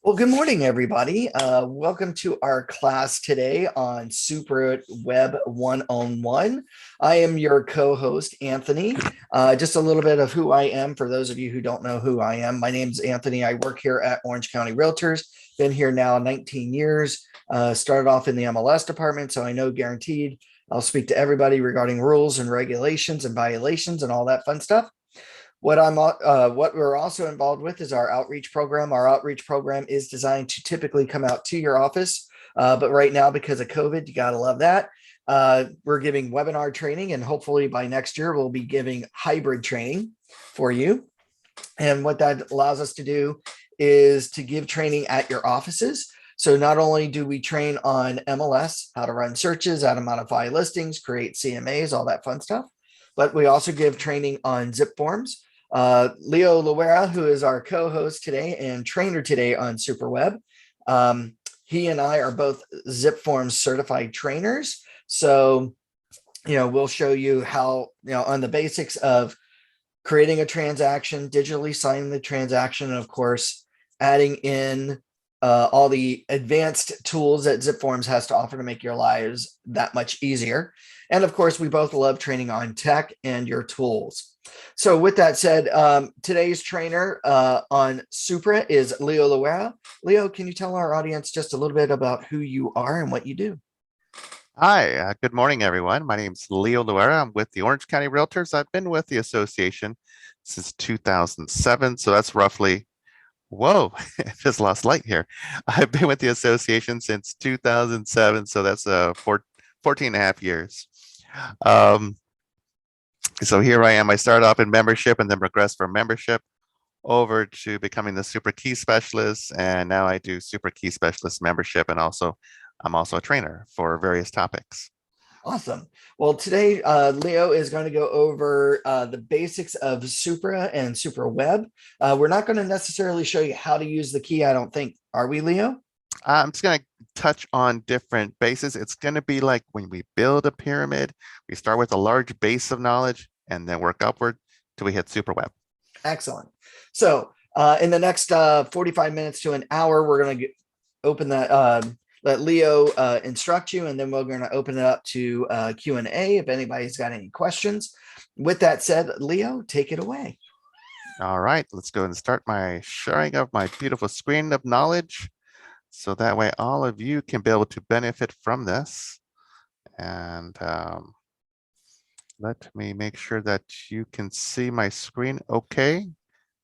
Well, good morning, everybody. Welcome to our class today on SupraWEB 101. I am your co-host, Anthony. Just a little bit of who I am for those of you who don't know who I am. My name is Anthony. I work here at Orange County Realtors. Been here now 19 years. Started off in the MLS department, so I know guaranteed I'll speak to everybody regarding rules and regulations and violations and all that fun stuff. What we're also involved with is our outreach program. Our outreach program is designed to typically come out to your office, but right now because of COVID, you gotta love that. We're giving webinar training, and hopefully by next year we'll be giving hybrid training for you. And what that allows us to do is to give training at your offices. So not only do we train on MLS, how to run searches, how to modify listings, create CMAs, all that fun stuff, but we also give training on zip forms. Leo Loera, who is our co-host today and trainer today on SupraWEB, he and I are both zip forms certified trainers. So, we'll show you how, on the basics of creating a transaction, digitally signing the transaction, and of course, adding in all the advanced tools that zip forms has to offer to make your lives that much easier. And of course, we both love training on tech and your tools. So with that said, today's trainer on Supra is Leo Loera. Leo, can you tell our audience just a little bit about who you are and what you do? Hi, good morning, everyone. My name is Leo Loera. I'm with the Orange County Realtors. I've been with the association since 2007, so that's roughly, whoa, I just lost light here. I've been with the association since 2007, so that's 14 and a half years. So here I am. I started off in membership and then progressed from membership over to becoming the Super Key Specialist, and now I do Super Key Specialist membership, and I'm also a trainer for various topics. Awesome. Well, today Leo is going to go over the basics of Supra and SupraWEB. We're not going to necessarily show you how to use the key, I don't think. Are we, Leo? I'm just going to touch on different bases. It's going to be like when we build a pyramid, we start with a large base of knowledge and then work upward till we hit SupraWEB. Excellent. So in the next 45 minutes to an hour, we're going to open that, let Leo instruct you, and then we're going to open it up to Q&A if anybody's got any questions. With that said, Leo, take it away. All right, let's go and start my sharing of my beautiful screen of knowledge. So that way all of you can be able to benefit from this. And let me make sure that you can see my screen okay.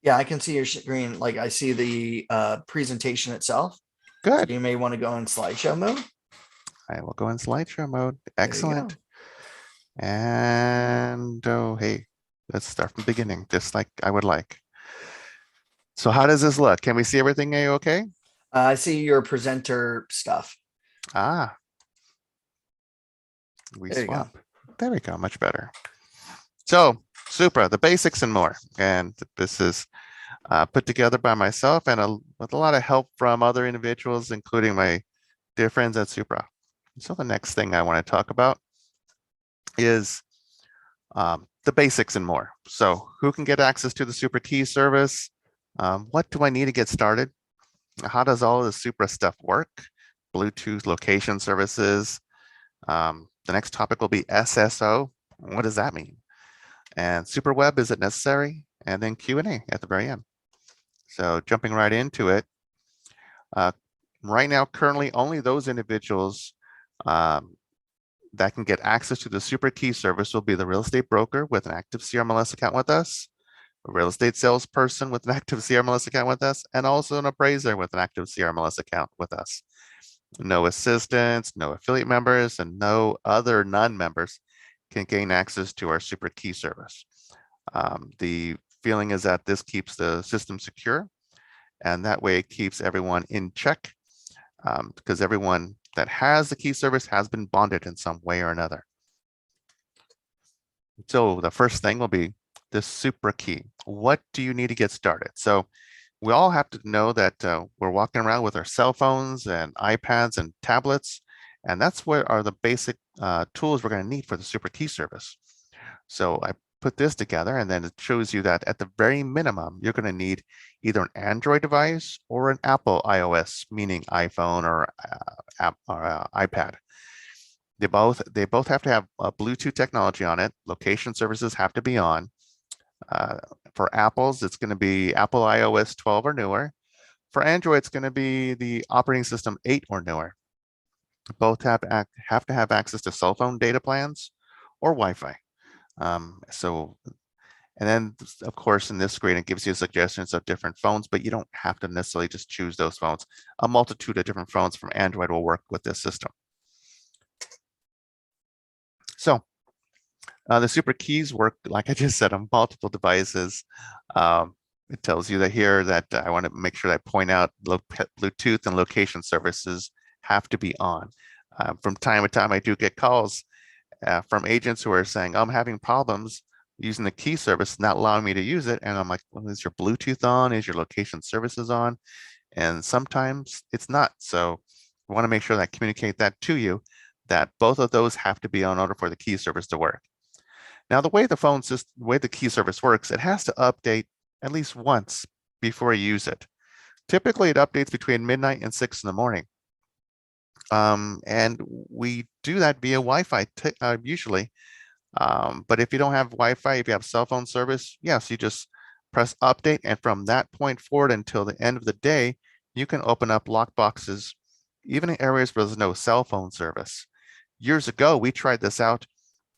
Yeah, I can see your screen. Like I see the presentation itself. Good. So you may want to go in slideshow mode. I will go in slideshow mode. Excellent. And oh, hey, let's start from the beginning, just like I would like. So how does this look? Can we see everything okay? I see your presenter stuff. We swap. There we go, much better. So Supra, the basics and more. And this is put together by myself and with a lot of help from other individuals, including my dear friends at Supra. So the next thing I want to talk about is the basics and more. So who can get access to the Supra Key service? What do I need to get started? How does all of the Supra stuff work? Bluetooth location services. The next topic will be SSO. What does that mean? And SupraWEB, is it necessary? And then Q&A at the very end. So jumping right into it. Right now, currently only those individuals that can get access to the Supra Key service will be the real estate broker with an active CRMLS account with us, a real estate salesperson with an active CRMLS account with us, and also an appraiser with an active CRMLS account with us. No assistants, no affiliate members, and no other non-members can gain access to our Supra Key service. The feeling is that this keeps the system secure, and that way it keeps everyone in check, because everyone that has the key service has been bonded in some way or another. So the first thing will be the Supra Key. What do you need to get started? So we all have to know that we're walking around with our cell phones and iPads and tablets, and that's what are the basic tools we're going to need for the Supra Key service. So I put this together, and then it shows you that at the very minimum, you're going to need either an Android device or an Apple iOS, meaning iPhone or iPad. They both have to have Bluetooth technology on it. Location services have to be on. For Apples, it's going to be Apple iOS 12 or newer. For Android, it's going to be the operating system 8 or newer. Both have to have access to cell phone data plans or Wi-Fi. And then, of course, in this screen, it gives you suggestions of different phones, but you don't have to necessarily just choose those phones. A multitude of different phones from Android will work with this system. So the Supra keys work, like I just said, on multiple devices. It tells you that here that I want to make sure that I point out Bluetooth and location services have to be on. From time to time, I do get calls from agents who are saying, I'm having problems using the key service, not allowing me to use it. And I'm like, well, is your Bluetooth on? Is your location services on? And sometimes it's not. So I want to make sure that I communicate that to you, that both of those have to be on in order for the key service to work. Now, the way the way the key service works, it has to update at least once before you use it. Typically, it updates between midnight and 6 in the morning. And we do that via Wi-Fi usually. But if you don't have Wi-Fi, if you have cell phone service, yes, you just press update. And from that point forward until the end of the day, you can open up lock boxes, even in areas where there's no cell phone service. Years ago, we tried this out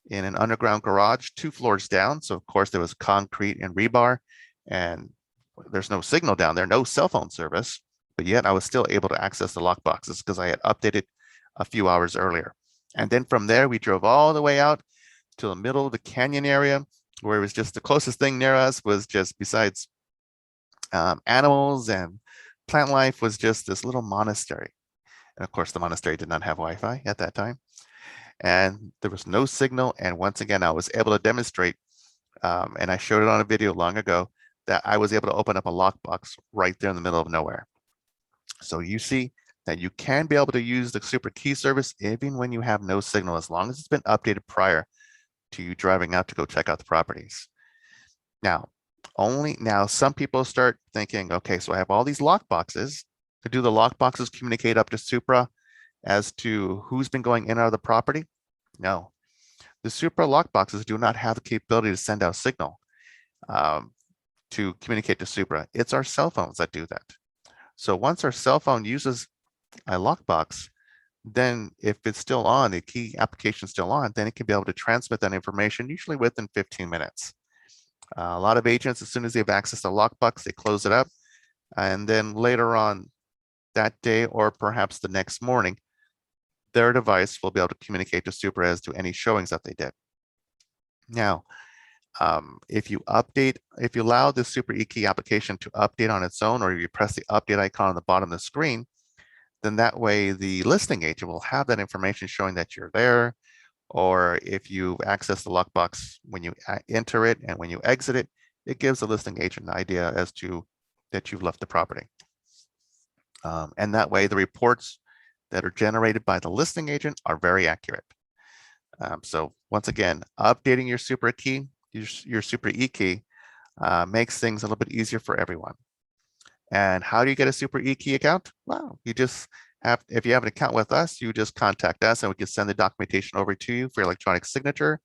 in an underground garage 2 floors down. So of course there was concrete and rebar, and there's no signal down there, no cell phone service, but yet I was still able to access the lock boxes because I had updated a few hours earlier. And then from there, we drove all the way out to the middle of the canyon area, where it was just the closest thing near us was just, besides animals and plant life, was just this little monastery. And of course, the monastery did not have Wi-Fi at that time. And there was no signal. And once again, I was able to demonstrate, and I showed it on a video long ago, that I was able to open up a lockbox right there in the middle of nowhere. So you see that you can be able to use the Supra key service even when you have no signal, as long as it's been updated prior to you driving out to go check out the properties. Now, some people start thinking, okay, so I have all these lock boxes. Do the lock boxes communicate up to Supra as to who's been going in and out of the property? No. The Supra lock boxes do not have the capability to send out signal to communicate to Supra. It's our cell phones that do that. So once our cell phone uses a lockbox, then if it's still on, the key application is still on, then it can be able to transmit that information, usually within 15 minutes. A lot of agents, as soon as they have access to lockbox, they close it up. And then later on that day, or perhaps the next morning, their device will be able to communicate to Supra as to any showings that they did. Now, if you allow the Supra eKey application to update on its own, or you press the update icon on the bottom of the screen, then that way the listing agent will have that information showing that you're there. Or if you access the lockbox when you enter it and when you exit it, it gives the listing agent an idea as to that you've left the property. And that way the reports that are generated by the listing agent are very accurate. So once again, updating your Supra key, your Supra eKey makes things a little bit easier for everyone. And how do you get a Supra eKey account? Well, you just have, if you have an account with us, you just contact us and we can send the documentation over to you for electronic signature.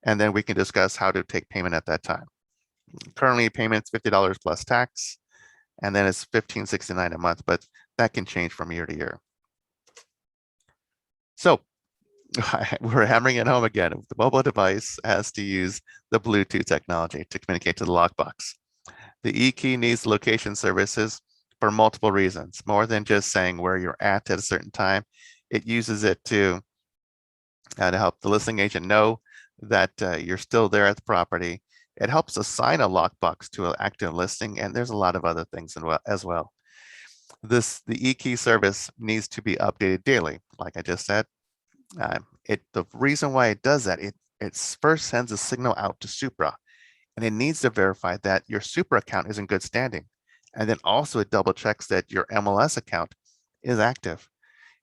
And then we can discuss how to take payment at that time. Currently, payment's $50 plus tax, and then it's $15.69 a month, but that can change from year to year. So we're hammering it home again. The mobile device has to use the Bluetooth technology to communicate to the lockbox. The eKey needs location services for multiple reasons, more than just saying where you're at a certain time. It uses it to help the listing agent know that you're still there at the property. It helps assign a lockbox to an active listing, and there's a lot of other things as well. The eKey service needs to be updated daily, like I just said. The reason why it does that, it first sends a signal out to Supra, and it needs to verify that your Supra account is in good standing. And then also it double checks that your MLS account is active.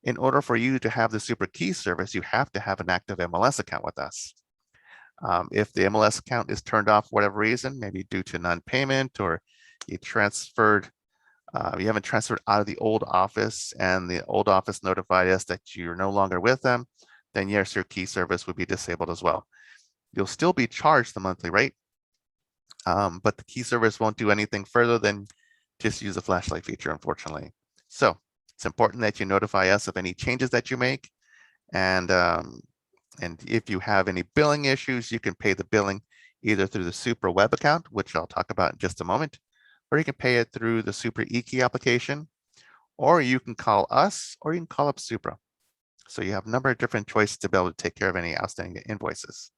In order for you to have the Supra key service, you have to have an active MLS account with us. If the MLS account is turned off for whatever reason, maybe due to non-payment, or you haven't transferred out of the old office and the old office notified us that you're no longer with them, then yes, your key service would be disabled as well. You'll still be charged the monthly rate, but the key service won't do anything further than just use the flashlight feature, unfortunately. So it's important that you notify us of any changes that you make. And if you have any billing issues, you can pay the billing either through the SupraWEB account, which I'll talk about in just a moment, or you can pay it through the Supra eKey application, or you can call us, or you can call up Supra. So you have a number of different choices to be able to take care of any outstanding invoices.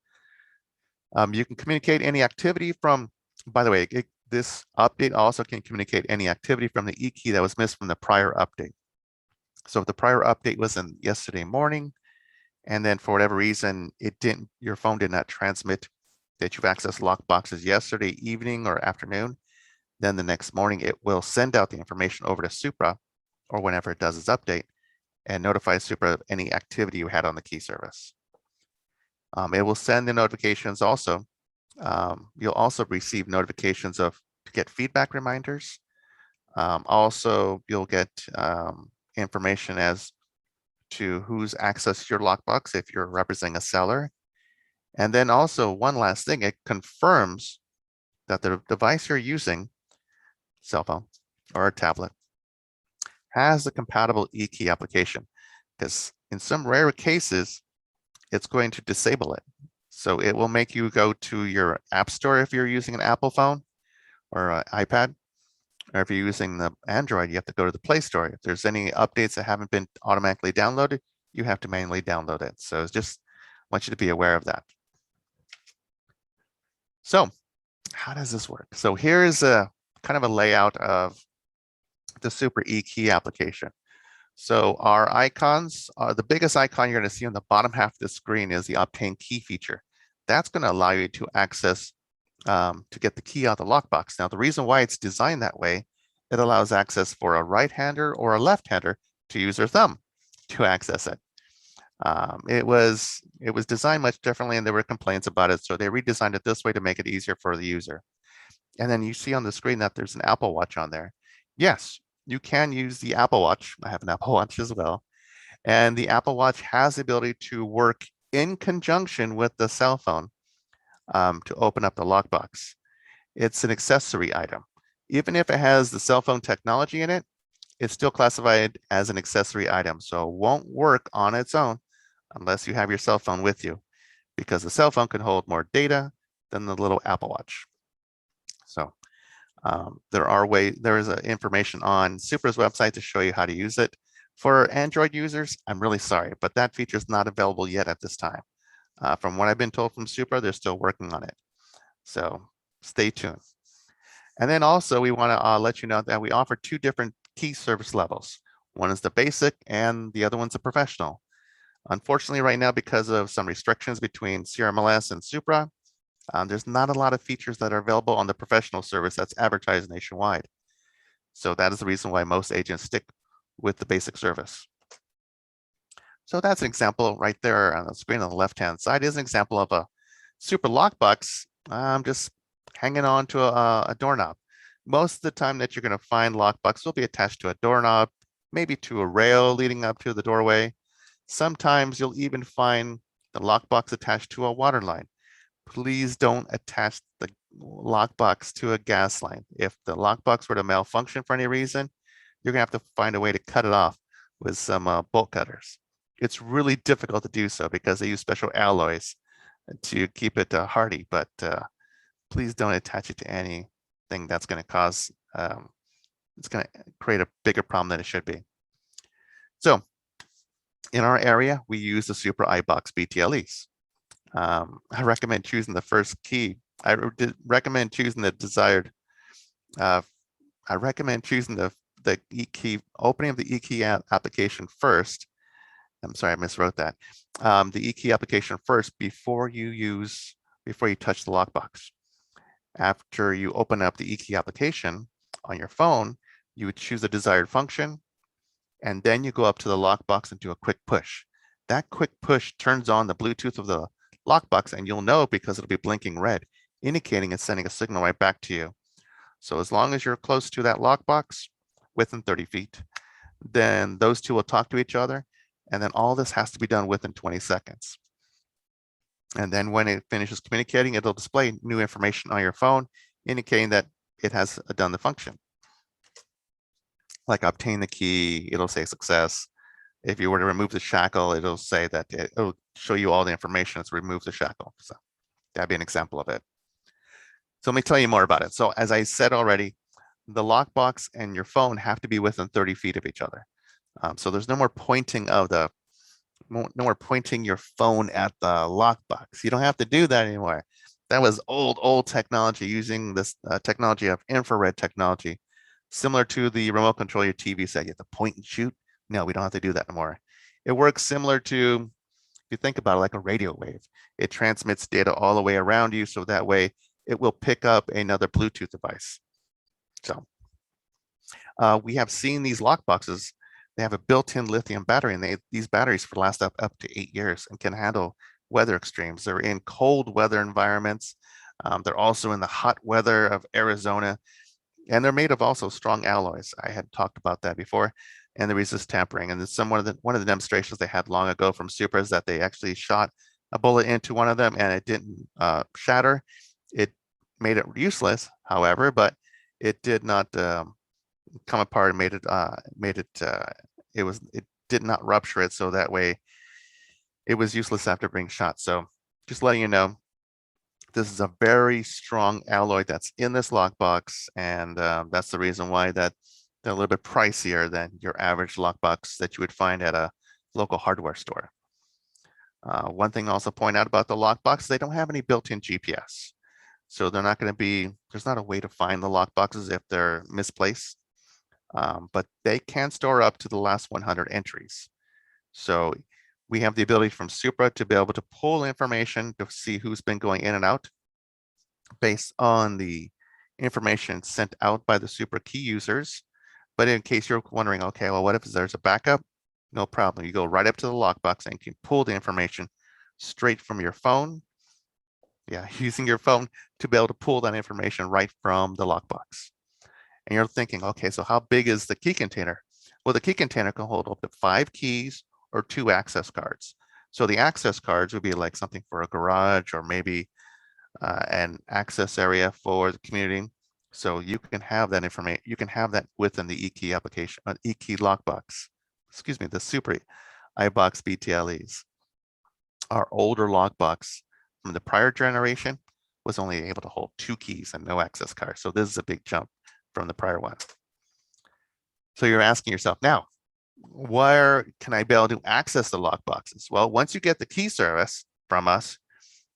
You can communicate any activity from, by the way, this update also can communicate any activity from the eKey that was missed from the prior update. So if the prior update was in yesterday morning, and then for whatever reason, your phone did not transmit that you've accessed lockboxes yesterday evening or afternoon, then the next morning it will send out the information over to Supra, or whenever it does its update, and notify Supra of any activity you had on the key service. It will send the notifications also. You'll also receive notifications to get feedback reminders. Also, you'll get information as to who's accessed your lockbox if you're representing a seller. And then also one last thing, it confirms that the device you're using, cell phone or a tablet, has the compatible eKey application, because in some rare cases, it's going to disable it. So it will make you go to your app store if you're using an Apple phone or an iPad, or if you're using the Android, you have to go to the Play Store. If there's any updates that haven't been automatically downloaded, you have to manually download it. So it's just want you to be aware of that. So how does this work? So here is a kind of a layout of the Supra eKey application. So our icons, the biggest icon you're going to see on the bottom half of the screen is the Obtain Key feature. That's going to allow you to access, to get the key out of the lockbox. Now, the reason why it's designed that way, it allows access for a right-hander or a left-hander to use their thumb to access it. It was designed much differently, and there were complaints about it, so they redesigned it this way to make it easier for the user. And then you see on the screen that there's an Apple Watch on there. Yes, you can use the Apple Watch. I have an Apple Watch as well. And the Apple Watch has the ability to work in conjunction with the cell phone to open up the lockbox. It's an accessory item. Even if it has the cell phone technology in it, it's still classified as an accessory item. So it won't work on its own unless you have your cell phone with you, because the cell phone can hold more data than the little Apple Watch. So there is information on Supra's website to show you how to use it. For Android users, I'm really sorry, but that feature is not available yet at this time. From what I've been told from Supra, they're still working on it. So stay tuned. And then also we want to let you know that we offer two different key service levels. One is the basic and the other one's the professional. Unfortunately, right now, because of some restrictions between CRMLS and Supra, there's not a lot of features that are available on the professional service that's advertised nationwide. So that is the reason why most agents stick with the basic service. So that's an example right there on the screen on the left-hand side is an example of a Supra lockbox just hanging on to a doorknob. Most of the time that you're going to find lockbox will be attached to a doorknob, maybe to a rail leading up to the doorway. Sometimes you'll even find the lockbox attached to a water line. Please don't attach the lockbox to a gas line. If the lockbox were to malfunction for any reason, you're gonna have to find a way to cut it off with some bolt cutters. It's really difficult to do so because they use special alloys to keep it hardy, but please don't attach it to anything that's gonna cause, it's gonna create a bigger problem than it should be. So in our area, we use the Supra iBox BTLEs. I recommend choosing the first key. I recommend choosing the desired. I recommend choosing the eKey, opening of the eKey application first. I'm sorry, I miswrote that. The eKey application first before you touch the lockbox. After you open up the eKey application on your phone, you would choose the desired function, and then you go up to the lockbox and do a quick push. That quick push turns on the Bluetooth of the lockbox, and you'll know because it'll be blinking red, indicating it's sending a signal right back to you. So as long as you're close to that lockbox, within 30 feet, then those two will talk to each other. And then all this has to be done within 20 seconds. And then when it finishes communicating, it'll display new information on your phone, indicating that it has done the function. Like obtain the key, it'll say success. If you were to remove the shackle, it'll say that it'll show you all the information to remove the shackle. So that'd be an example of it. So let me tell you more about it. So as I said already, the lockbox and your phone have to be within 30 feet of each other. So there's no more pointing your phone at the lockbox. You don't have to do that anymore. That was old technology, using this technology of infrared technology, similar to the remote control your TV set. You have to point and shoot. No, we don't have to do that anymore. It works similar to, if you think about it, like a radio wave. It transmits data all the way around you, so that way it will pick up another Bluetooth device. So we have seen these lockboxes. They have a built-in lithium battery, and these batteries for last up to 8 years and can handle weather extremes. They're in cold weather environments. They're also in the hot weather of Arizona, and they're made of also strong alloys. I had talked about that before, and they resist tampering. And one of the demonstrations they had long ago from Supra is that they actually shot a bullet into one of them, and it didn't shatter. It made it useless, however, but it did not come apart and it did not rupture it, so that way it was useless after being shot. So just letting you know, this is a very strong alloy that's in this lockbox, and that's the reason why that they're a little bit pricier than your average lockbox that you would find at a local hardware store. One thing to also point out about the lockbox, they don't have any built-in GPS. So they're not going to be, there's not a way to find the lockboxes if they're misplaced. But they can store up to the last 100 entries. So we have the ability from Supra to be able to pull information to see who's been going in and out based on the information sent out by the Supra key users. But in case you're wondering, okay, well, what if there's a backup? No problem. You go right up to the lockbox and you can pull the information straight from your phone. Yeah, using your phone to be able to pull that information right from the lockbox. And you're thinking, okay, so how big is the key container? Well, the key container can hold up to 5 keys or 2 access cards. So the access cards would be like something for a garage, or maybe an access area for the community. So you can have that information. You can have that within the eKey application, eKey lockbox. Excuse me, the Supra iBox BTLEs. Our older lockbox from the prior generation was only able to hold 2 keys and no access card. So this is a big jump from the prior one. So you're asking yourself, now, where can I be able to access the lockboxes? Well, once you get the key service from us,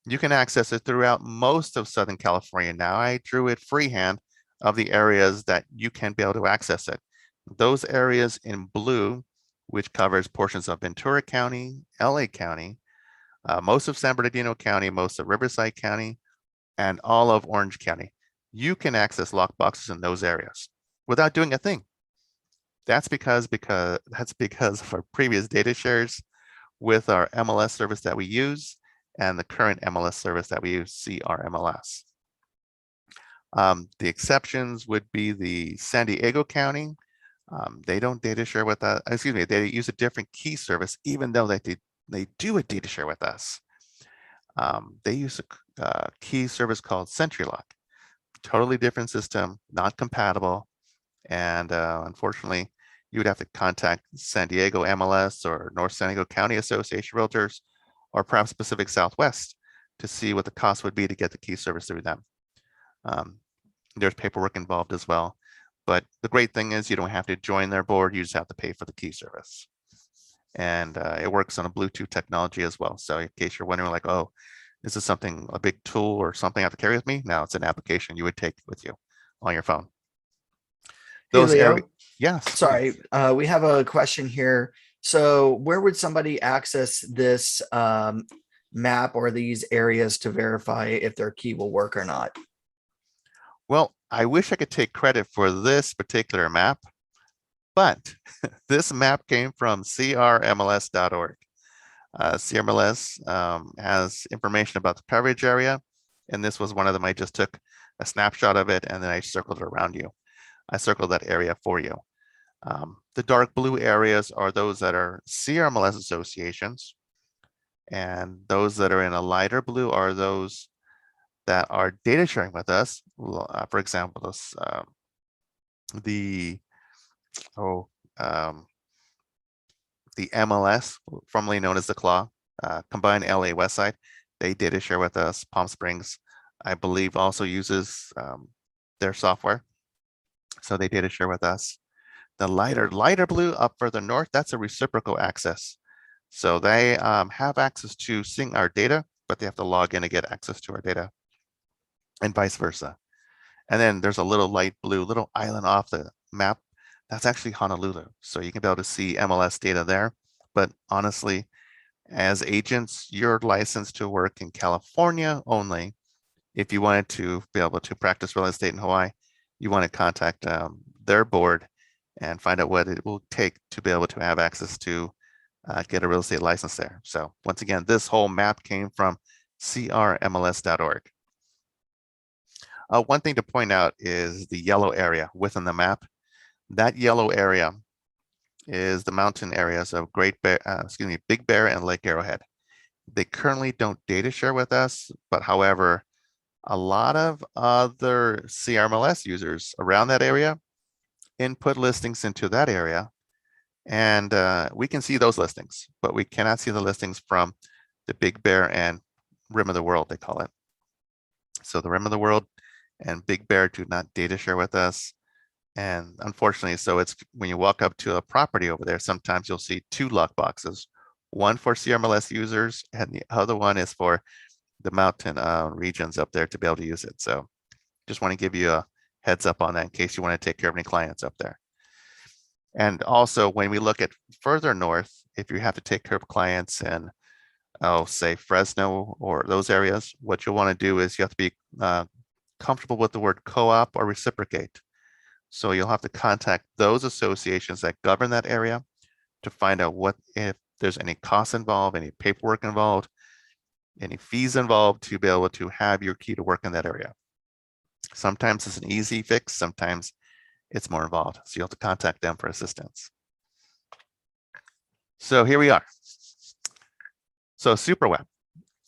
you can access it throughout most of Southern California. Now, I drew it freehand of the areas that you can be able to access it. Those areas in blue, which covers portions of Ventura County, LA County, most of San Bernardino County, most of Riverside County, and all of Orange County. You can access lockboxes in those areas without doing a thing. That's because of our previous data shares with our MLS service that we use and the current MLS service that we use, CRMLS. The exceptions would be the San Diego County. They don't data share with us. Excuse me, they use a different key service, even though they do a data share with us. They use a key service called SentryLock. Totally different system, not compatible. And unfortunately, you would have to contact San Diego MLS or North San Diego County Association Realtors, or perhaps Pacific Southwest, to see what the cost would be to get the key service through them. There's paperwork involved as well. But the great thing is you don't have to join their board. You just have to pay for the key service. And it works on a Bluetooth technology as well. So in case you're wondering, like, oh, is this a big tool or something I have to carry with me? No, it's an application you would take with you on your phone. Hey, Leo. Yes. Sorry, we have a question here. So where would somebody access this map or these areas to verify if their key will work or not? Well, I wish I could take credit for this particular map, but this map came from crmls.org. CMLS has information about the coverage area, and this was one of them. I just took a snapshot of it and then I circled it around you. I circled that area for you. The dark blue areas are those that are CRMLS associations, and those that are in a lighter blue are those that are data sharing with us. For example, this, the MLS, formerly known as the Claw, Combined LA Westside, they data share with us. Palm Springs, I believe, also uses their software, so they data share with us. The lighter blue up further north, that's a reciprocal access. So they have access to seeing our data, but they have to log in to get access to our data, and vice versa. And then there's a little light blue, little island off the map. That's actually Honolulu. So you can be able to see MLS data there. But honestly, as agents, you're licensed to work in California only. If you wanted to be able to practice real estate in Hawaii, you want to contact their board and find out what it will take to be able to have access to get a real estate license there. So once again, this whole map came from crmls.org. One thing to point out is the yellow area within the map. That yellow area is the mountain areas of Big Bear and Lake Arrowhead. They currently don't data share with us, but however, a lot of other CRMLS users around that area input listings into that area, and we can see those listings, but we cannot see the listings from the Big Bear and Rim of the World, they call it. So the Rim of the World and Big Bear do not data share with us. And unfortunately, so it's when you walk up to a property over there, sometimes you'll see two lock boxes, one for CRMLS users and the other one is for the mountain regions up there to be able to use it. So just want to give you a heads up on that in case you want to take care of any clients up there. And also when we look at further north, if you have to take care of clients in, say Fresno or those areas, what you'll want to do is you have to be comfortable with the word co-op or reciprocate. So you'll have to contact those associations that govern that area to find out if there's any costs involved, any paperwork involved, any fees involved to be able to have your key to work in that area. Sometimes it's an easy fix, sometimes it's more involved. So you'll have to contact them for assistance. So here we are. So SupraWEB.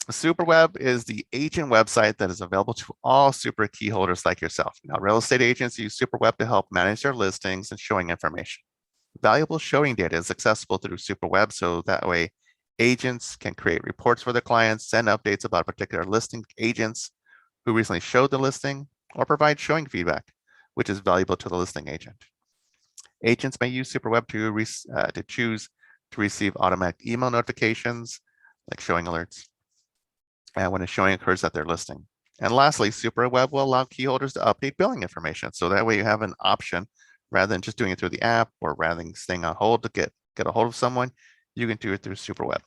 SupraWEB is the agent website that is available to all Supra key holders like yourself. Now, real estate agents use SupraWEB to help manage their listings and showing information. Valuable showing data is accessible through SupraWEB, so that way agents can create reports for their clients, send updates about particular listing agents who recently showed the listing, or provide showing feedback, which is valuable to the listing agent. Agents may use SupraWEB to choose to receive automatic email notifications, like showing alerts, when a showing occurs at their listing. And lastly, SupraWEB will allow key holders to update billing information. So that way you have an option rather than just doing it through the app or rather than staying on hold to get a hold of someone, you can do it through SupraWEB.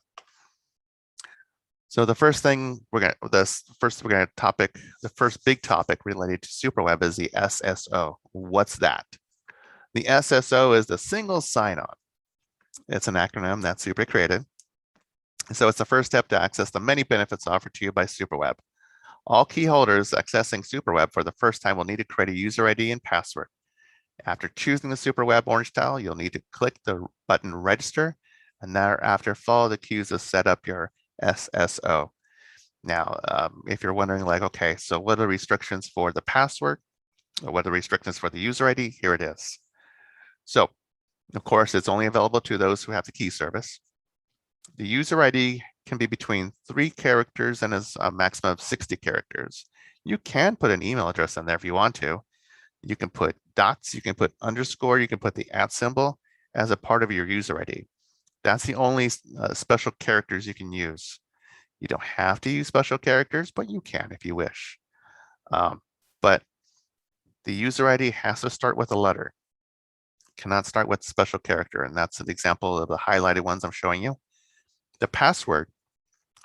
So the first thing the first big topic related to SupraWEB is the SSO. What's that? The SSO is the single sign-on. It's an acronym that Supra created. So it's the first step to access the many benefits offered to you by SupraWEB. All key holders accessing SupraWEB for the first time will need to create a user ID and password. After choosing the SupraWEB orange tile, you'll need to click the button register and thereafter follow the cues to set up your SSO. Now, if you're wondering like, okay, so what are the restrictions for the password? Or what are the restrictions for the user ID? Here it is. So, of course, it's only available to those who have the key service. The user ID can be between 3 characters and is a maximum of 60 characters. You can put an email address in there if you want to. You can put dots, you can put underscore, you can put the @ symbol as a part of your user ID. That's the only special characters you can use. You don't have to use special characters, but you can if you wish. But the user ID has to start with a letter. Cannot start with special character, and that's an example of the highlighted ones I'm showing you. The password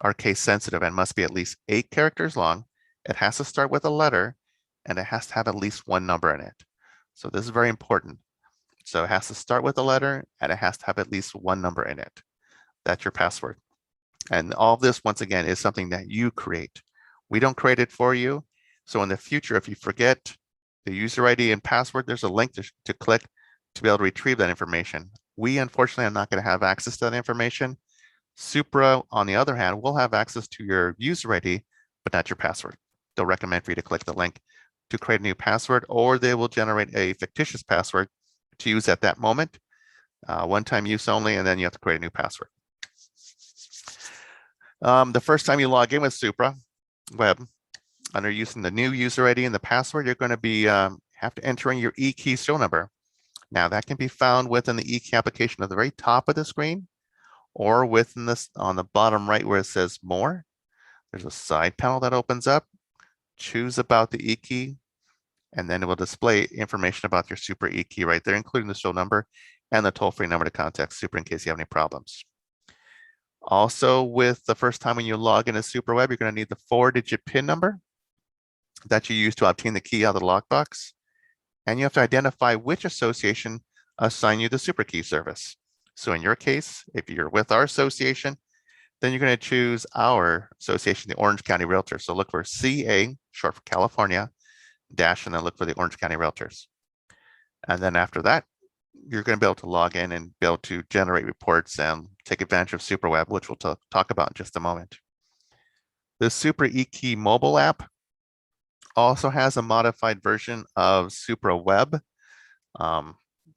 are case sensitive and must be at least 8 characters long. It has to start with a letter and it has to have at least 1 number in it. So this is very important. So it has to start with a letter and it has to have at least 1 number in it. That's your password. And all this, once again, is something that you create. We don't create it for you. So in the future, if you forget the user ID and password, there's a link to click to be able to retrieve that information. We, unfortunately, are not going to have access to that information. Supra, on the other hand, will have access to your user ID, but not your password. They'll recommend for you to click the link to create a new password, or they will generate a fictitious password to use at that moment, one-time use only, and then you have to create a new password. The first time you log in with SupraWEB, under using the new user ID and the password, you're going to be have to enter in your eKey serial number. Now that can be found within the eKey application at the very top of the screen, or within this on the bottom right where it says more. There's a side panel that opens up. Choose about the eKey, and then it will display information about your Supra eKey right there, including the serial number and the toll-free number to contact Supra in case you have any problems. Also, with the first time when you log into SupraWEB, you're going to need the 4-digit PIN number that you use to obtain the key out of the lockbox. And you have to identify which association assigned you the Supra key service. So in your case, if you're with our association, then you're going to choose our association, the Orange County Realtors. So look for CA, short for California, dash, and then look for the Orange County Realtors. And then after that, you're going to be able to log in and be able to generate reports and take advantage of SupraWEB, which we'll talk about in just a moment. The Supra eKey mobile app also has a modified version of SupraWEB.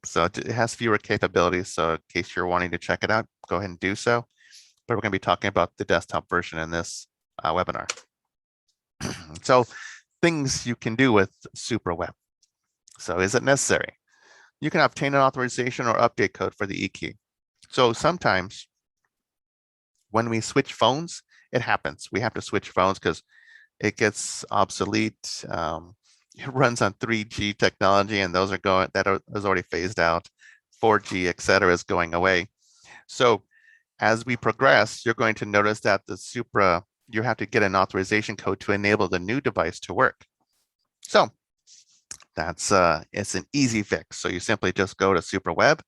So it has fewer capabilities. So in case you're wanting to check it out, go ahead and do so. But we're going to be talking about the desktop version in this webinar. So things you can do with SupraWEB. So is it necessary? You can obtain an authorization or update code for the eKey. So sometimes when we switch phones, it happens. We have to switch phones because it gets obsolete. It runs on 3G technology, and those are going, is already phased out. 4G, et cetera, is going away. So as we progress, you're going to notice that the Supra, you have to get an authorization code to enable the new device to work. So that's it's an easy fix. So you simply just go to SupraWEB,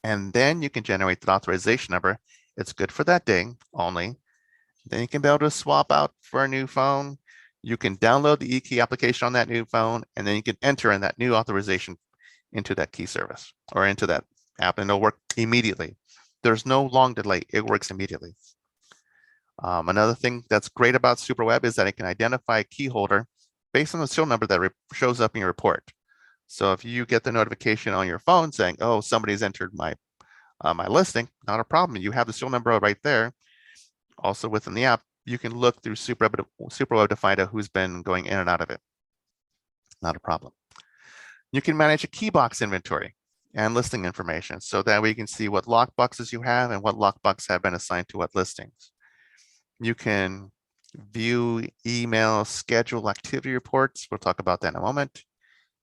and then you can generate the authorization number. It's good for that day only. Then you can be able to swap out for a new phone. You can download the eKey application on that new phone, and then you can enter in that new authorization into that key service or into that app, and it'll work immediately. There's no long delay. It works immediately. Another thing that's great about SupraWEB is that it can identify a key holder based on the serial number that shows up in your report. So if you get the notification on your phone saying, oh, somebody's entered my my listing, not a problem. You have the serial number right there. Also within the app, you can look through SupraWEB to find out who's been going in and out of it. Not a problem. You can manage a key box inventory and listing information so that we can see what lockboxes you have and what lockboxes have been assigned to what listings. You can view, email, schedule activity reports. We'll talk about that in a moment.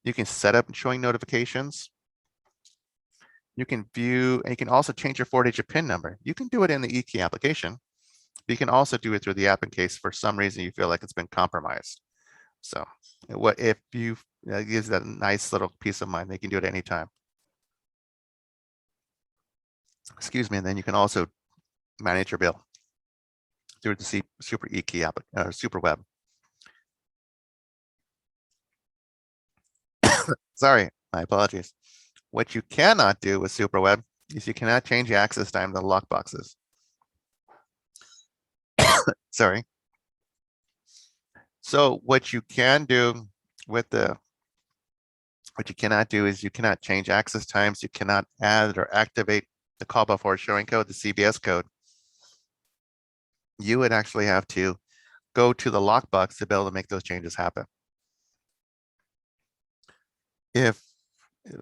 You can set up showing notifications. You can view, and you can also change your 4-digit PIN number. You can do it in the eKey application, but you can also do it through the app in case for some reason you feel like it's been compromised. So what if you gives that nice little peace of mind, they can do it anytime. Excuse me, and then you can also manage your bill through the Supra eKey app, SupraWEB. Sorry, my apologies. What you cannot do with SupraWEB is you cannot change the access time to the lockboxes. Sorry. So what you can do with what you cannot do is you cannot change access times. You cannot add or activate the call before showing code, the CBS code. You would actually have to go to the lockbox to be able to make those changes happen. If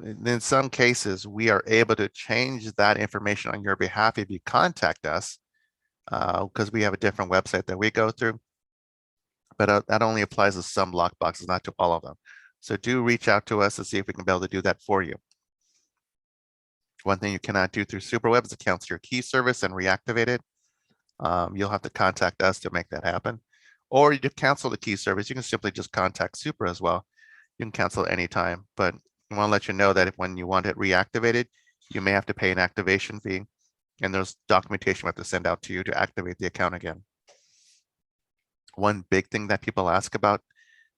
in some cases we are able to change that information on your behalf if you contact us, because we have a different website that we go through, but that only applies to some lockboxes, not to all of them. So do reach out to us to see if we can be able to do that for you. One thing you cannot do through SupraWEB is to cancel your key service and reactivate it. You'll have to contact us to make that happen. Or you cancel the key service, you can simply just contact Supra as well. You can cancel at any time, but I want to let you know that if when you want it reactivated, you may have to pay an activation fee. and there's documentation we have to send out to you to activate the account again. One big thing that people ask about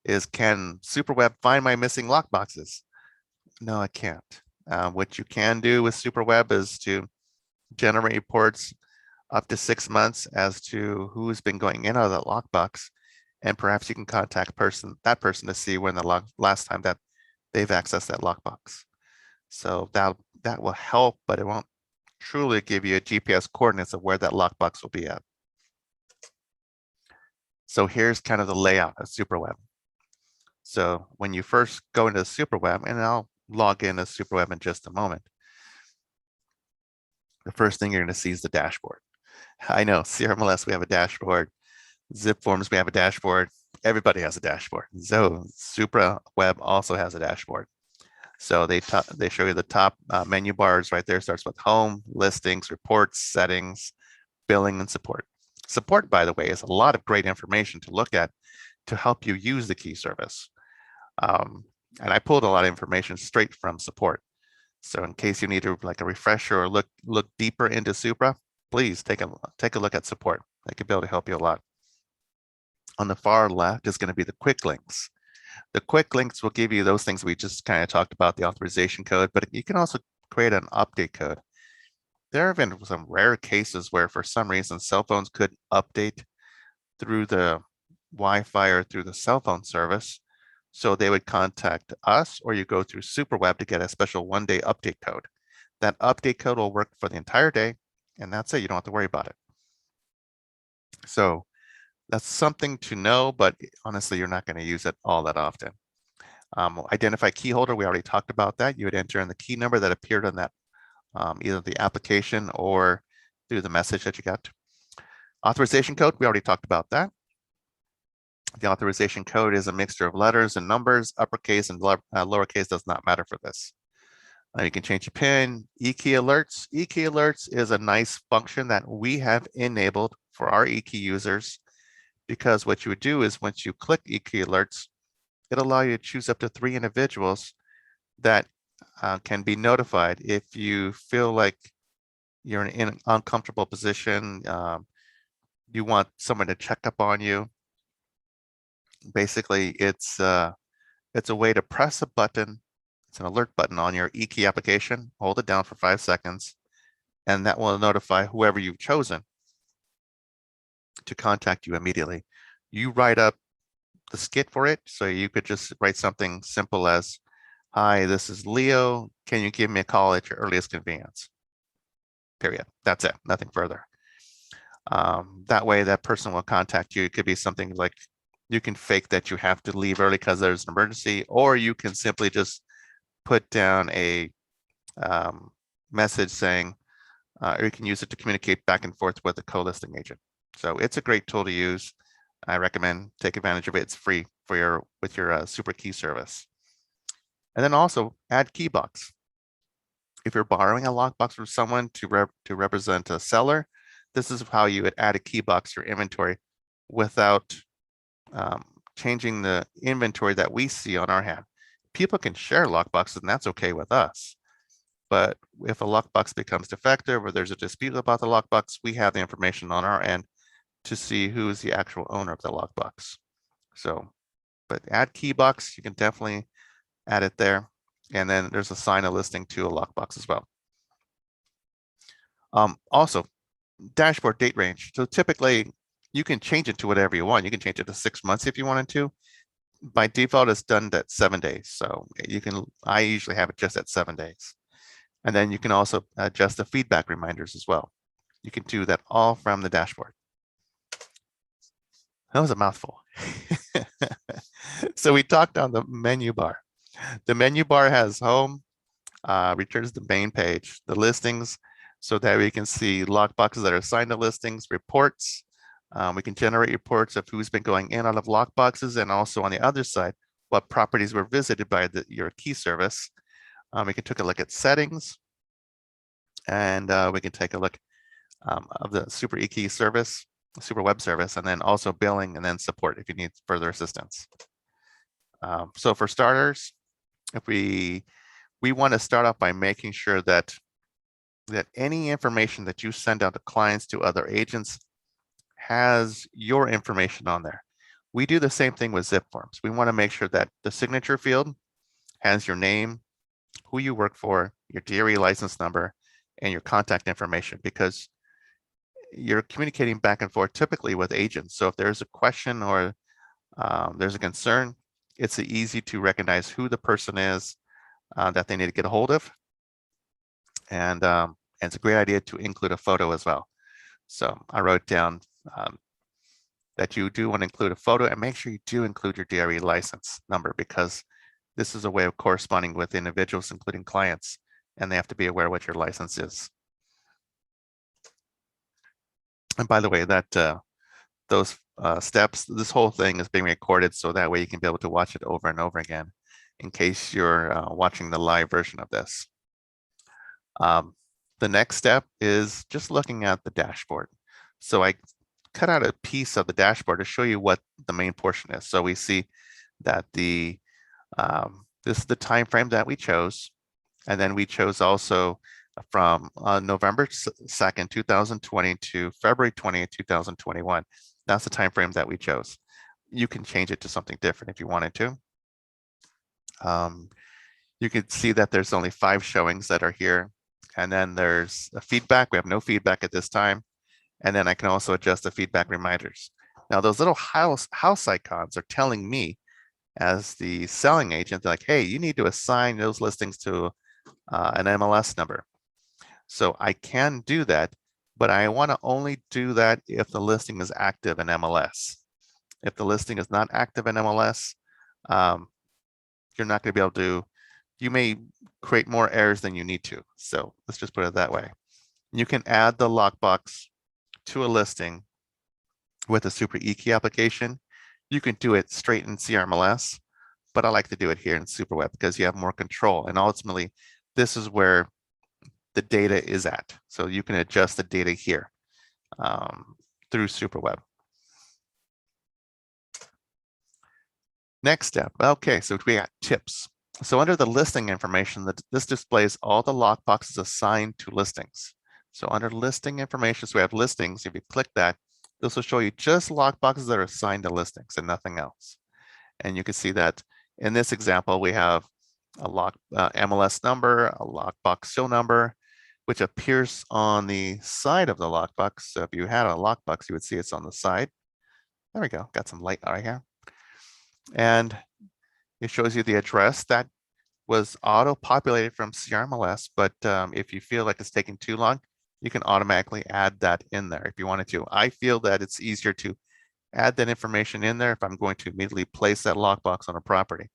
is, can SupraWEB find my missing lockboxes? No, it can't. What you can do with SupraWEB is to generate reports up to 6 months as to who's been going in and out of that lockbox, and perhaps you can contact that person to see when the last time that they've accessed that lockbox. So that will help, but it won't truly give you a GPS coordinates of where that lockbox will be at. So here's kind of the layout of SupraWEB. So when you first go into SupraWEB, and I'll log in as SupraWEB in just a moment, the first thing you're going to see is the dashboard. I know, CRMLS, we have a dashboard. Zip Forms, we have a dashboard. Everybody has a dashboard. So SupraWEB also has a dashboard. So they show you the top menu bars right there. Starts with home, listings, reports, settings, billing, and support. Support, by the way, is a lot of great information to look at to help you use the key service. And I pulled a lot of information straight from support. So in case you need to like a refresher or look deeper into Supra, please take a look at support. They could be able to help you a lot. On the far left is going to be the quick links. The quick links will give you those things we just kind of talked about, the authorization code, but you can also create an update code. There have been some rare cases where for some reason cell phones couldn't update through the Wi-Fi or through the cell phone service. So they would contact us, or you go through SupraWEB to get a special one-day update code. That update code will work for the entire day, and that's it. You don't have to worry about it. So that's something to know, but honestly, you're not going to use it all that often. Identify key holder, we already talked about that. You would enter in the key number that appeared on that, either the application or through the message that you got. Authorization code, we already talked about that. The authorization code is a mixture of letters and numbers. Uppercase and lowercase does not matter for this. You can change your PIN. eKey alerts. eKey alerts is a nice function that we have enabled for our eKey users, because what you would do is once you click eKey alerts, it'll allow you to choose up to 3 individuals that can be notified if you feel like you're in an uncomfortable position, you want someone to check up on you. Basically, it's a way to press a button. It's an alert button on your eKey application. Hold it down for 5 seconds, and that will notify whoever you've chosen to contact you immediately. You write up the skit for it, so you could just write something simple as, "Hi, this is Leo. Can you give me a call at your earliest convenience?" Period. That's it. Nothing further. That way, that person will contact you. It could be something like, you can fake that you have to leave early because there's an emergency, or you can simply just put down a message saying, or you can use it to communicate back and forth with the co-listing agent. So it's a great tool to use. I recommend take advantage of it. It's free for with your Supra Key service. And then also add key box. If you're borrowing a lockbox from someone to represent a seller, this is how you would add a key box to your inventory without changing the inventory that we see on our hand. People can share lockboxes, and that's okay with us. But if a lockbox becomes defective or there's a dispute about the lockbox, we have the information on our end to see who is the actual owner of the lockbox. So, but add key box, you can definitely add it there. And then there's assign a listing to a lockbox as well. Also, dashboard date range. So typically you can change it to whatever you want. You can change it to 6 months if you wanted to. By default, it's done at 7 days. So you can, I usually have it just at 7 days. And then you can also adjust the feedback reminders as well. You can do that all from the dashboard. That was a mouthful. So we talked on the menu bar. The menu bar has home, returns the main page, the listings, so that we can see lockboxes that are assigned to listings, reports. We can generate reports of who's been going in out of lockboxes, and also on the other side, what properties were visited by your key service. We can take a look at settings, and we can take a look of the Supra eKey service, SupraWEB service, and then also billing, and then support if you need further assistance. So for starters, if we want to start off by making sure that that any information that you send out to clients, to other agents, has your information on there. We do the same thing with zip forms. We want to make sure that the signature field has your name, who you work for, your DRE license number, and your contact information, because you're communicating back and forth typically with agents. So if there's a question or there's a concern, it's easy to recognize who the person is that they need to get a hold of. And it's a great idea to include a photo as well. So I wrote down that you do want to include a photo, and make sure you do include your DRE license number, because this is a way of corresponding with individuals, including clients, and they have to be aware what your license is. And by the way, that those steps, this whole thing is being recorded, so that way you can be able to watch it over and over again in case you're watching the live version of this. The next step is just looking at the dashboard. So I cut out a piece of the dashboard to show you what the main portion is. So we see that this is the time frame that we chose, and then we chose also from November 2nd, 2020 to February 20th, 2021. That's the time frame that we chose. You can change it to something different if you wanted to. You can see that there's only 5 showings that are here, and then there's a feedback. We have no feedback at this time. And then I can also adjust the feedback reminders. Now, those little house icons are telling me as the selling agent, like, hey, you need to assign those listings to an MLS number. So I can do that, but I want to only do that if the listing is active in MLS. If the listing is not active in MLS, you're not going to be able to, you may create more errors than you need to. So let's just put it that way. You can add the lockbox to a listing with a Supra eKey application. You can do it straight in CRMLS, but I like to do it here in SupraWEB because you have more control. And ultimately, this is where the data is at. So you can adjust the data here through SupraWEB. Next step. Okay, so we got tips. So under the listing information, this displays all the lockboxes assigned to listings. So under listing information, so we have listings. If you click that, this will show you just lockboxes that are assigned to listings and nothing else. And you can see that in this example, we have a MLS number, a lockbox show number, which appears on the side of the lockbox. So if you had a lockbox, you would see it's on the side. There we go. Got some light right here. And it shows you the address that was auto-populated from CRMLS, but if you feel like it's taking too long, you can automatically add that in there if you wanted to. I feel that it's easier to add that information in there if I'm going to immediately place that lockbox on a property.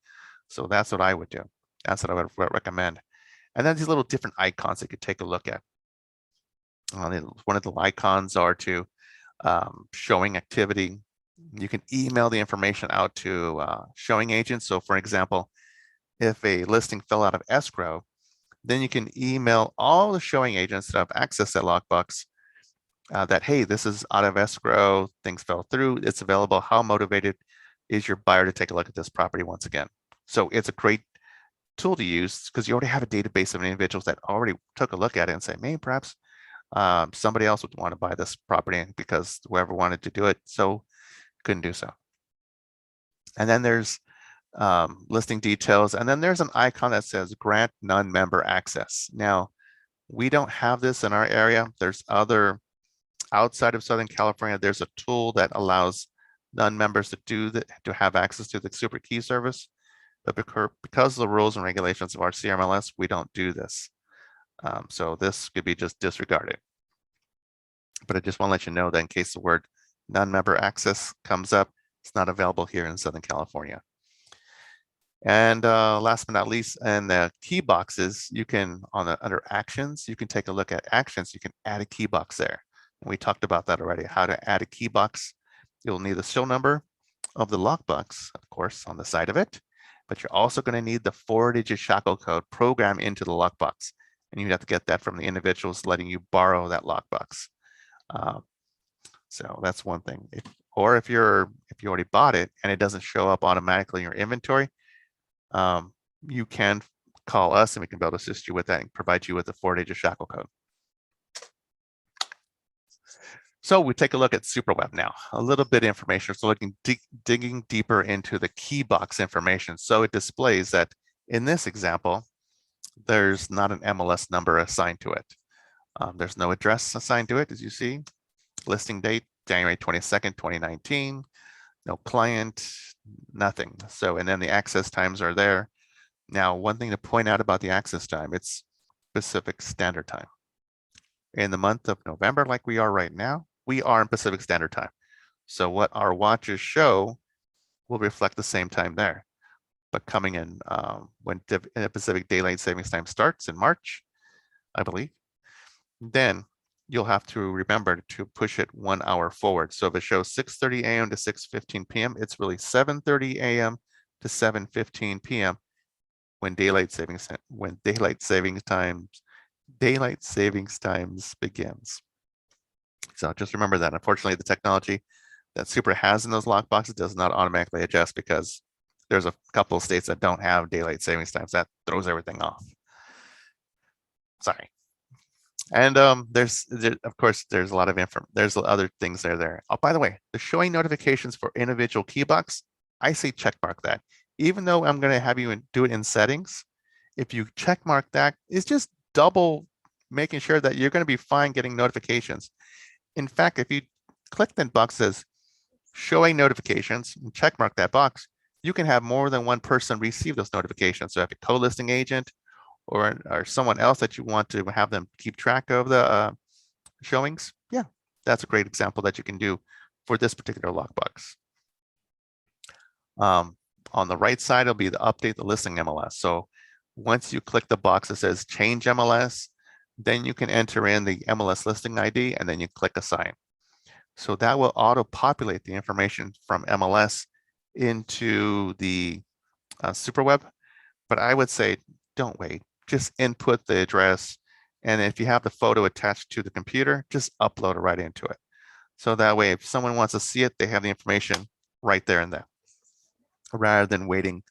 So that's what I would do. That's what I would recommend. And then these little different icons that you could take a look at. One of the icons are to showing activity. You can email the information out to showing agents. So for example, if a listing fell out of escrow, then you can email all the showing agents that have access to that lockbox that, hey, this is out of escrow, things fell through, it's available. How motivated is your buyer to take a look at this property once again? So it's a great tool to use because you already have a database of individuals that already took a look at it and say, maybe perhaps somebody else would want to buy this property because whoever wanted to do it, so couldn't do so. And then there's listing details, and then there's an icon that says grant non-member access. Now, we don't have this in our area. There's other outside of Southern California. There's a tool that allows non-members to do that, to have access to the Supra Key service, but because of the rules and regulations of our CRMLS, we don't do this. So this could be just disregarded. But I just want to let you know that in case the word non-member access comes up, it's not available here in Southern California. And last but not least, in the key boxes, you can, under actions, you can take a look at actions. You can add a key box there. And we talked about that already, how to add a key box. You'll need the show number of the lockbox, of course, on the side of it. But you're also going to need the 4-digit shackle code programmed into the lockbox. And you have to get that from the individuals letting you borrow that lockbox. So that's one thing. If you already bought it and it doesn't show up automatically in your inventory, you can call us and we can be able to assist you with that and provide you with the 4-digit shackle code. So we take a look at SupraWEB now, a little bit of information. So digging deeper into the key box information. So it displays that in this example, there's not an MLS number assigned to it. There's no address assigned to it, as you see. Listing date, January 22nd, 2019. No client, nothing. So, and then the access times are there. Now, one thing to point out about the access time, it's Pacific Standard Time. In the month of November, like we are right now, we are in Pacific Standard Time. So what our watches show will reflect the same time there. But coming in when Pacific Daylight Savings Time starts in March, I believe, then you'll have to remember to push it 1 hour forward. So if it shows 6:30 a.m. to 6:15 p.m., it's really 7:30 a.m. to 7:15 p.m. when daylight savings times begins. So just remember that. Unfortunately, the technology that Supra has in those lockboxes does not automatically adjust because there's a couple of states that don't have daylight savings times. That throws everything off. Sorry. And of course, there's a lot of there's other things there. Oh, by the way, the showing notifications for individual key box, I say check mark that. Even though I'm going to have you do it in settings, if you check mark that, it's just double making sure that you're going to be fine getting notifications. In fact, if you click that box that says showing notifications and check mark that box, you can have more than one person receive those notifications. So if a co-listing agent or someone else that you want to have them keep track of the showings, yeah, that's a great example that you can do for this particular lockbox. On the right side, it'll be the update the listing MLS. So once you click the box that says change MLS, then you can enter in the MLS listing ID and then you click assign. So that will auto-populate the information from MLS into the SupraWEB. But I would say, don't wait. Just input the address. And if you have the photo attached to the computer, just upload it right into it. So that way, if someone wants to see it, they have the information right there and then, rather than waiting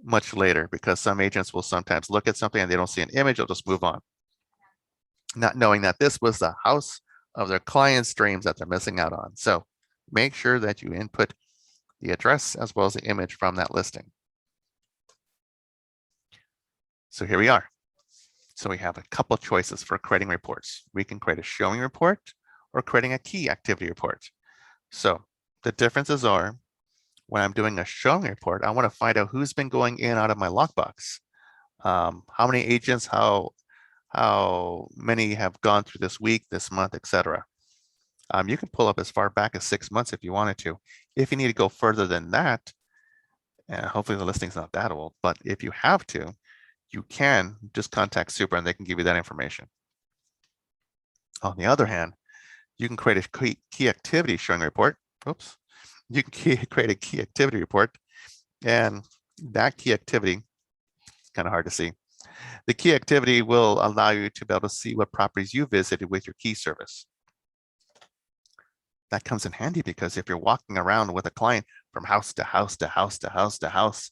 much later, because some agents will sometimes look at something and they don't see an image, they'll just move on, not knowing that this was the house of their client's dreams that they're missing out on. So make sure that you input the address as well as the image from that listing. So here we are. So we have a couple choices for creating reports. We can create a showing report or creating a key activity report. So the differences are, when I'm doing a showing report, I want to find out who's been going in and out of my lockbox. How many agents, how many have gone through this week, this month, etc. You can pull up as far back as 6 months if you wanted to. If you need to go further than that, and hopefully the listing's not that old, but if you have to, you can just contact Supra and they can give you that information. On the other hand, you can create a key activity showing report. Oops. You can create a key activity report, and that key activity, it's kind of hard to see. The key activity will allow you to be able to see what properties you visited with your key service. That comes in handy because if you're walking around with a client from house to house to house to house to house,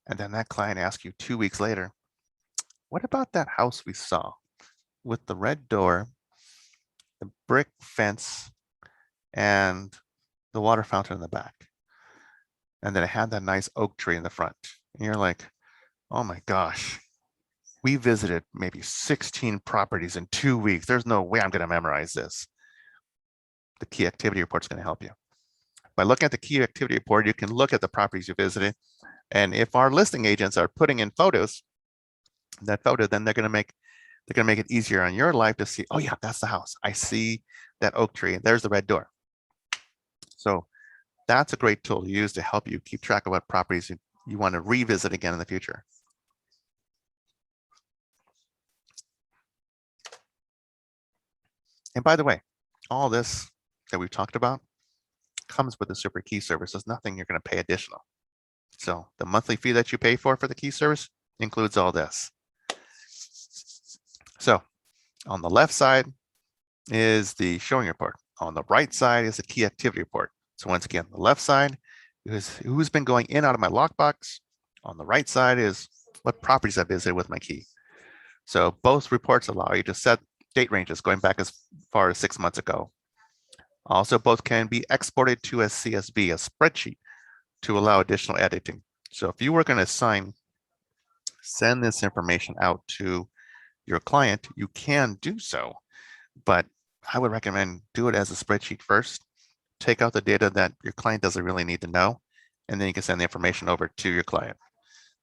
and then that client asks you 2 weeks later, what about that house we saw with the red door, the brick fence, and the water fountain in the back? And then it had that nice oak tree in the front. And you're like, oh my gosh, we visited maybe 16 properties in 2 weeks. There's no way I'm going to memorize this. The key activity report is going to help you. By looking at the key activity report, you can look at the properties you visited. And if our listing agents are putting in photos, that photo, then they're going to make it easier on your life to see, oh yeah, that's the house. I see that oak tree. There's the red door. So that's a great tool to use to help you keep track of what properties you want to revisit again in the future. And by the way, all this that we've talked about comes with the Supra key service. There's nothing you're going to pay additional. So the monthly fee that you pay for the key service includes all this. So on the left side is the showing report. On the right side is the key activity report. So once again, the left side is who's been going in and out of my lockbox. On the right side is what properties I visited with my key. So both reports allow you to set date ranges going back as far as 6 months ago. Also, both can be exported to a CSV, a spreadsheet, to allow additional editing. So if you were going to send this information out to your client, you can do so, but I would recommend do it as a spreadsheet first. Take out the data that your client doesn't really need to know, and then you can send the information over to your client.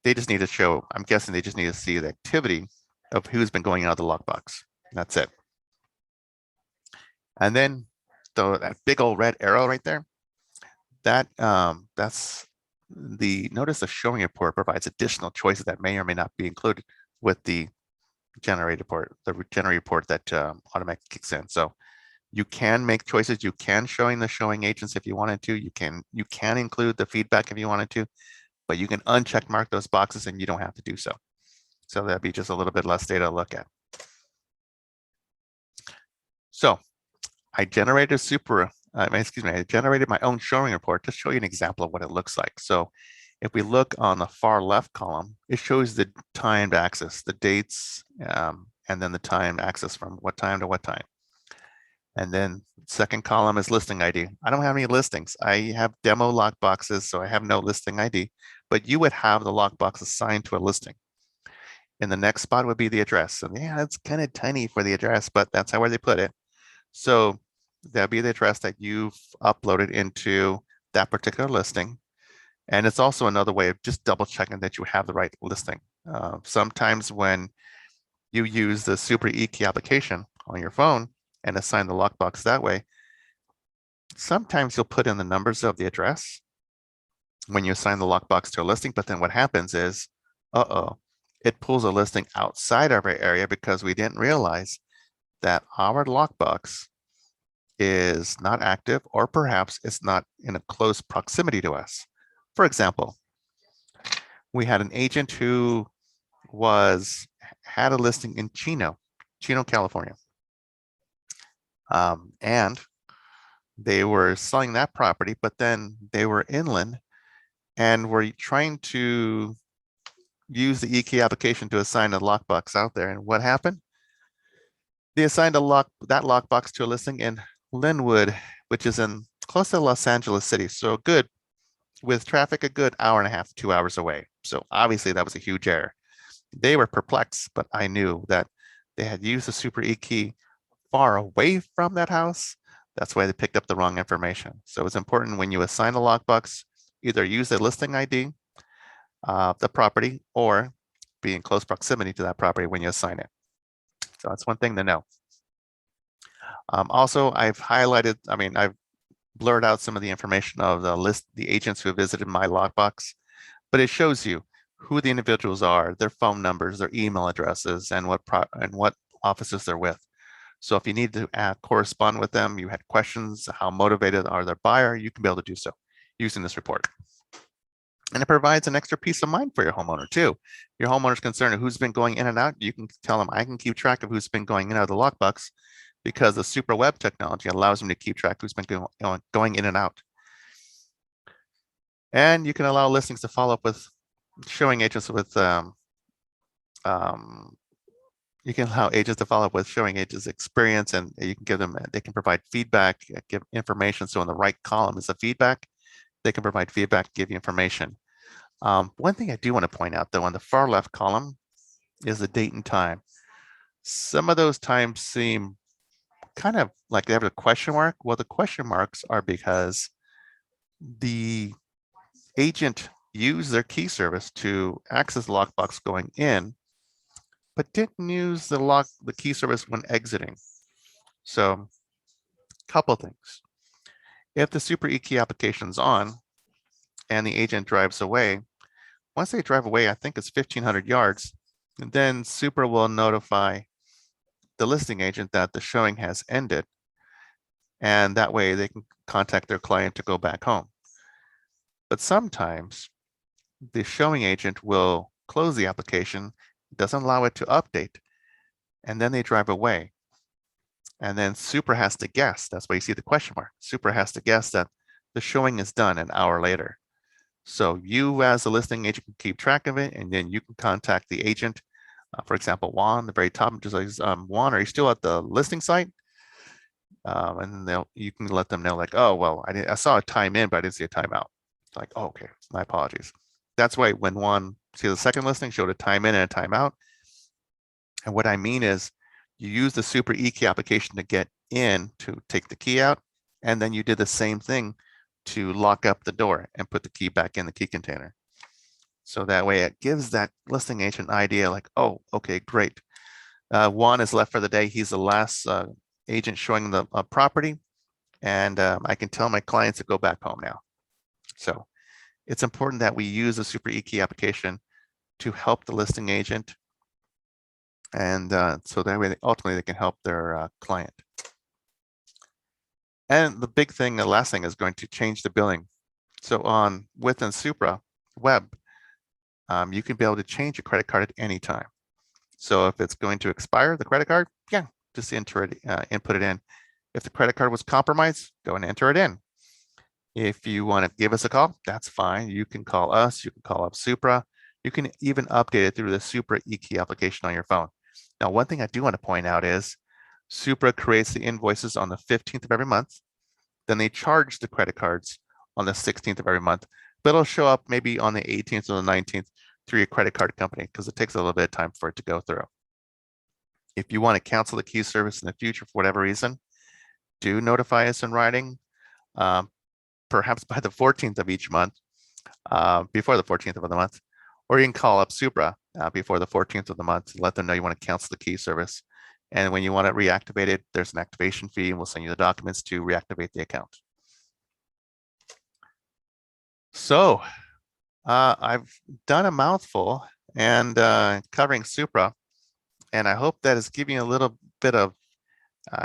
They just need to show, I'm guessing they just need to see the activity of who's been going out of the lockbox. That's it. And then that big old red arrow right there, that's notice the showing report provides additional choices that may or may not be included with the generated report, that automatically kicks in. So you can make choices. You can showing the showing agents if you wanted to. You can include the feedback if you wanted to, but you can uncheck mark those boxes and you don't have to do so. So that'd be just a little bit less data to look at. So I generated I generated my own showing report to show you an example of what it looks like. So if we look on the far left column, it shows the timed access, the dates, and then the timed access from what time to what time. And then second column is listing ID. I don't have any listings. I have demo lockboxes, so I have no listing ID, but you would have the lockbox assigned to a listing. And the next spot would be the address. And yeah, it's kind of tiny for the address, but that's how they put it. So that'll be the address that you've uploaded into that particular listing. And it's also another way of just double checking that you have the right listing. Sometimes when you use the Supra E-key application on your phone and assign the lockbox that way, sometimes you'll put in the numbers of the address when you assign the lockbox to a listing, but then what happens is, it pulls a listing outside of our area because we didn't realize that our lockbox is not active, or perhaps it's not in a close proximity to us. For example, we had an agent who had a listing in Chino, California. And they were selling that property, but then they were inland and were trying to use the E-key application to assign a lockbox out there. And what happened? They assigned that lockbox to a listing in Linwood, which is in close to Los Angeles City. So with traffic, a good hour and a half, 2 hours away. So obviously that was a huge error. They were perplexed, but I knew that they had used the Supra E-key far away from that house. That's why they picked up the wrong information. So it's important when you assign a lockbox, either use the listing ID of the property or be in close proximity to that property when you assign it. So that's one thing to know. Also, I've blurred out some of the information of the agents who have visited my lockbox, but it shows you who the individuals are, their phone numbers, their email addresses, and what offices they're with. So if you need to correspond with them, you had questions, how motivated are their buyer, you can be able to do so using this report. And it provides an extra peace of mind for your homeowner too. Your homeowner's concerned who's been going in and out. You can tell them, I can keep track of who's been going in and out of the lockbox because the SupraWEB technology allows them to keep track who's been going in and out. And you can allow listings to follow up with showing agents with, you can allow agents to follow up with showing agents experience, and you can give them, they can provide feedback, give information. So in the right column is the feedback. They can provide feedback, give you information. One thing I do want to point out though, on the far left column is the date and time. Some of those times seem kind of like they have a question mark. Well, the question marks are because the agent used their key service to access the lockbox going in, but didn't use the key service when exiting. So a couple things. If the Supra E-key application is on and the agent drives away, once they drive away, I think it's 1,500 yards, and then Supra will notify the listing agent that the showing has ended. And that way they can contact their client to go back home. But sometimes the showing agent will close the application, doesn't allow it to update, and then they drive away. And then Supra has to guess. That's why you see the question mark. Supra has to guess that the showing is done an hour later. So you as a listing agent can keep track of it, and then you can contact the agent. For example, Juan, the very top, just like, Juan, are you still at the listing site? And then you can let them know like, oh, well, I saw a time in, but I didn't see a timeout. It's like, oh, okay, my apologies. That's why when one see the second listing showed a time in and a timeout. And what I mean is you use the Supra e-key application to get in to take the key out, and then you did the same thing to lock up the door and put the key back in the key container. So that way it gives that listing agent an idea like, oh, okay, great. Juan is left for the day. He's the last agent showing the property, and I can tell my clients to go back home now. So it's important that we use the Supra e-key application to help the listing agent, and so that way ultimately they can help their client. And the big thing, the last thing, is going to change the billing. So within SupraWEB, you can be able to change your credit card at any time. So if it's going to expire, the credit card, yeah, just input it in. If the credit card was compromised, go and enter it in. If you want to give us a call, that's fine. You can call us, you can call up Supra. You can even update it through the Supra e-key application on your phone. Now, one thing I do want to point out is Supra creates the invoices on the 15th of every month. Then they charge the credit cards on the 16th of every month, but it'll show up maybe on the 18th or the 19th through your credit card company because it takes a little bit of time for it to go through. If you want to cancel the key service in the future for whatever reason, do notify us in writing, perhaps by the 14th of each month, before the 14th of the month, or you can call up Supra before the 14th of the month and let them know you want to cancel the key service. And when you want it reactivated, there's an activation fee, and we'll send you the documents to reactivate the account. So I've done a mouthful and covering Supra, and I hope that is giving you a little bit of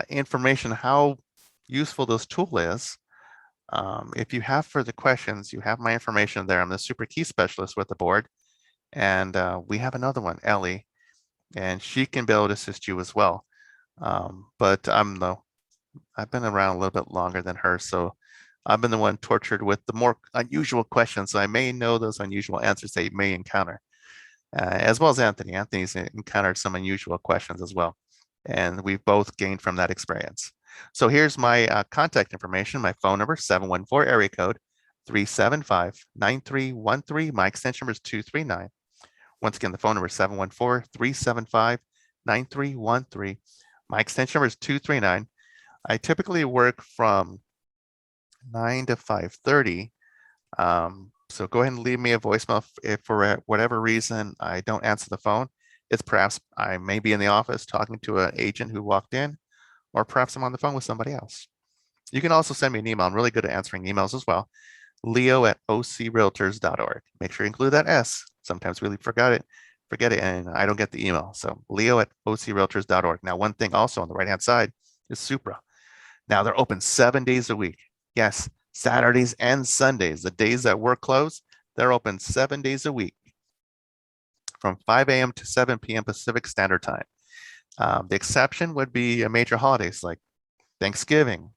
information how useful this tool is. If you have further questions, you have my information there. I'm the Supra key specialist with the board, and we have another one, Ellie, and she can be able to assist you as well. But I've been around a little bit longer than her, so I've been the one tortured with the more unusual questions. So I may know those unusual answers that you may encounter, as well as Anthony. Anthony's encountered some unusual questions as well, and we've both gained from that experience. So here's my contact information, my phone number, 714 area code 375-9313. My extension number is 239. Once again, the phone number is 714-375-9313. My extension number is 239. I typically work from 9 to 5:30. So go ahead and leave me a voicemail if for whatever reason I don't answer the phone. It's perhaps I may be in the office talking to an agent who walked in, or perhaps I'm on the phone with somebody else. You can also send me an email. I'm really good at answering emails as well. leo@ocrealtors.org. Make sure you include that S. Sometimes we forget it, and I don't get the email. So leo@ocrealtors.org. Now, one thing also on the right-hand side is Supra. Now they're open 7 days a week. Yes, Saturdays and Sundays, the days that we're closed, they're open 7 days a week from 5 a.m. to 7 p.m. Pacific Standard Time. The exception would be major holidays like Thanksgiving,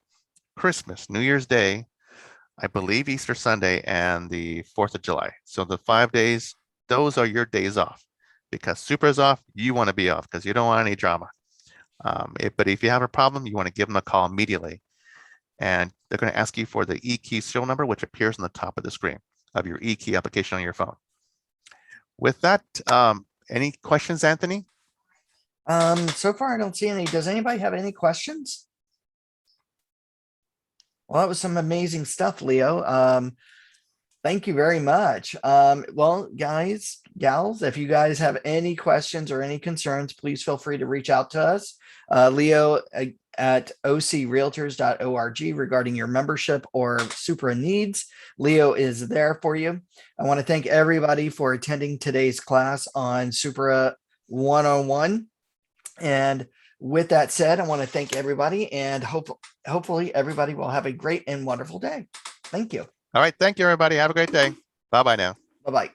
Christmas, New Year's Day, I believe Easter Sunday, and the 4th of July. So the 5 days, those are your days off. Because Supra's off, you want to be off because you don't want any drama. But if you have a problem, you want to give them a call immediately. And they're going to ask you for the e-key serial number, which appears on the top of the screen of your e-key application on your phone. With that, any questions, Anthony? So far, I don't see any. Does anybody have any questions? Well, that was some amazing stuff, Leo. Thank you very much. Well, guys, gals, if you guys have any questions or any concerns, please feel free to reach out to us. Leo at ocrealtors.org regarding your membership or Supra needs. Leo is there for you. I want to thank everybody for attending today's class on Supra 101. And with that said, I want to thank everybody, and hopefully everybody will have a great and wonderful day. Thank you. All right. Thank you, everybody. Have a great day. Bye-bye now. Bye-bye.